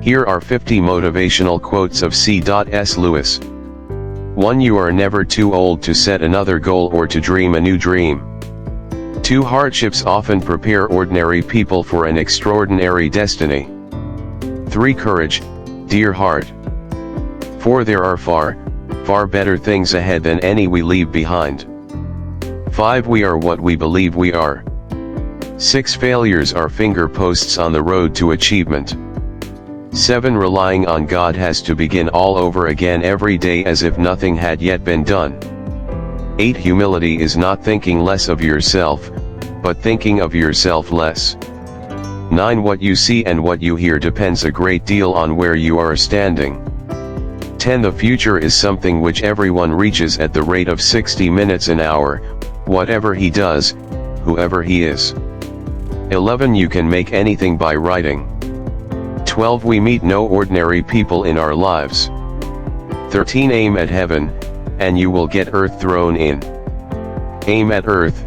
Here are 50 motivational quotes of C.S. Lewis. 1. You are never too old to set another goal or to dream a new dream. 2. Hardships often prepare ordinary people for an extraordinary destiny. 3. Courage, dear heart. 4. There are far, far better things ahead than any we leave behind. 5. We are what we believe we are. 6. Failures are finger posts on the road to achievement. 7. Relying on God has to begin all over again every day as if nothing had yet been done. 8. Humility is not thinking less of yourself, but thinking of yourself less. 9. What you see and what you hear depends a great deal on where you are standing. 10. The future is something which everyone reaches at the rate of 60 minutes an hour, whatever he does, whoever he is. 11. You can make anything by writing. 12. We meet no ordinary people in our lives. 13. Aim at heaven, and you will get earth thrown in. Aim at earth,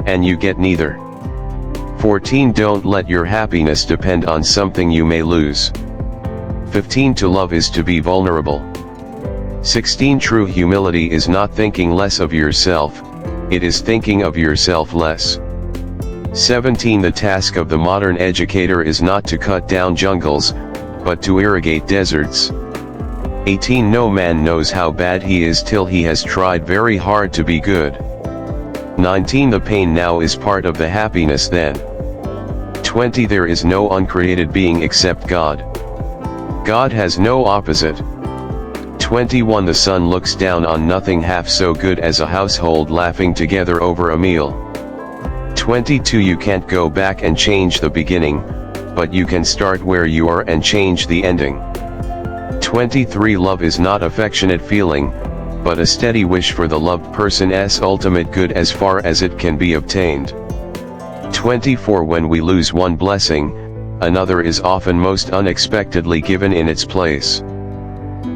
and you get neither. 14. Don't let your happiness depend on something you may lose. 15. To love is to be vulnerable. 16. True humility is not thinking less of yourself, it is thinking of yourself less. 17. The task of the modern educator is not to cut down jungles, but to irrigate deserts. 18. No man knows how bad he is till he has tried very hard to be good. 19. The pain now is part of the happiness then. 20. There is no uncreated being except God. God has no opposite. 21. The sun looks down on nothing half so good as a household laughing together over a meal. 22. You can't go back and change the beginning, but you can start where you are and change the ending. 23. Love is not affectionate feeling, but a steady wish for the loved person's ultimate good as far as it can be obtained. 24. When we lose one blessing, another is often most unexpectedly given in its place.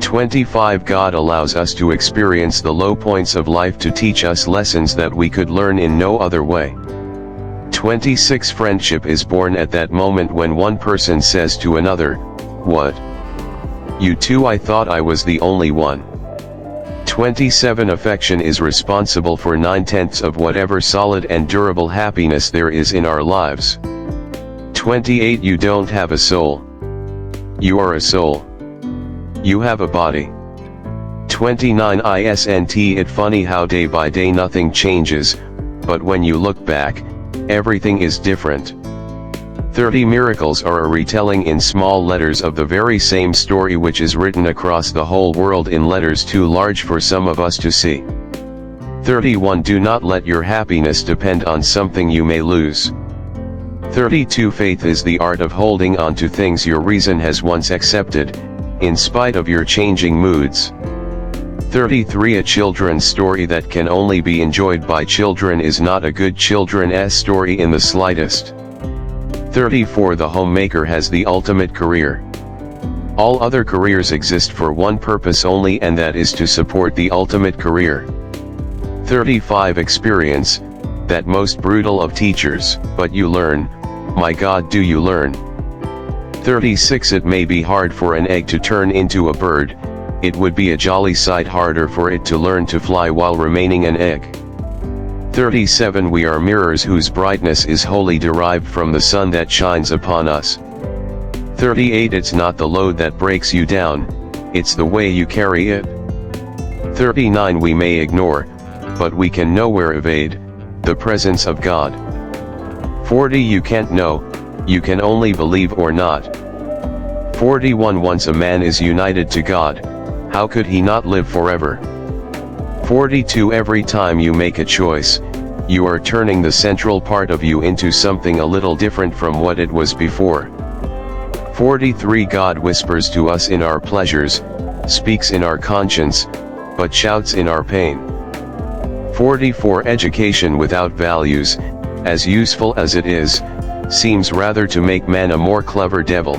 25. God allows us to experience the low points of life to teach us lessons that we could learn in no other way. 26. Friendship is born at that moment when one person says to another, "What? You too? I thought I was the only one." 27. Affection is responsible for 9/10 of whatever solid and durable happiness there is in our lives. 28. You don't have a soul. You are a soul. You have a body. 29. Isn't it funny how day by day nothing changes, but when you look back, everything is different. 30. Miracles are a retelling in small letters of the very same story which is written across the whole world in letters too large for some of us to see. 31. Do not let your happiness depend on something you may lose. 32. Faith is the art of holding on to things your reason has once accepted, in spite of your changing moods. 33. A children's story that can only be enjoyed by children is not a good children's story in the slightest. 34. The homemaker has the ultimate career. All other careers exist for one purpose only, and that is to support the ultimate career. 35. Experience, that most brutal of teachers, but you learn, my God, do you learn. 36. It may be hard for an egg to turn into a bird, it would be a jolly sight harder for it to learn to fly while remaining an egg. 37. We are mirrors whose brightness is wholly derived from the sun that shines upon us. 38. It's not the load that breaks you down, it's the way you carry it. 39. We may ignore, but we can nowhere evade, the presence of God. 40. You can't know, you can only believe or not. 41. Once a man is united to God, how could he not live forever? 42. Every time you make a choice, you are turning the central part of you into something a little different from what it was before. 43. God whispers to us in our pleasures, speaks in our conscience, but shouts in our pain. 44. Education without values, as useful as it is, seems rather to make man a more clever devil.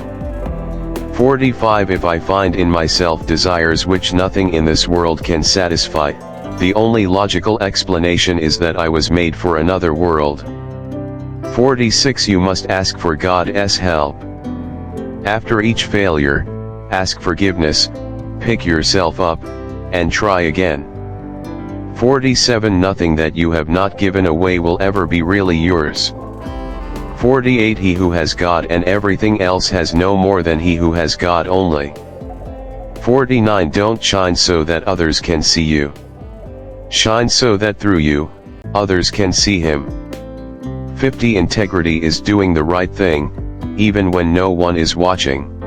45. If I find in myself desires which nothing in this world can satisfy, the only logical explanation is that I was made for another world. 46. You must ask for God's help. After each failure, ask forgiveness, pick yourself up, and try again. 47 Nothing that you have not given away will ever be really yours. 48 He who has God and everything else has no more than he who has God only. 49 Don't shine so that others can see you. Shine so that through you, others can see Him. 50 Integrity is doing the right thing, even when no one is watching.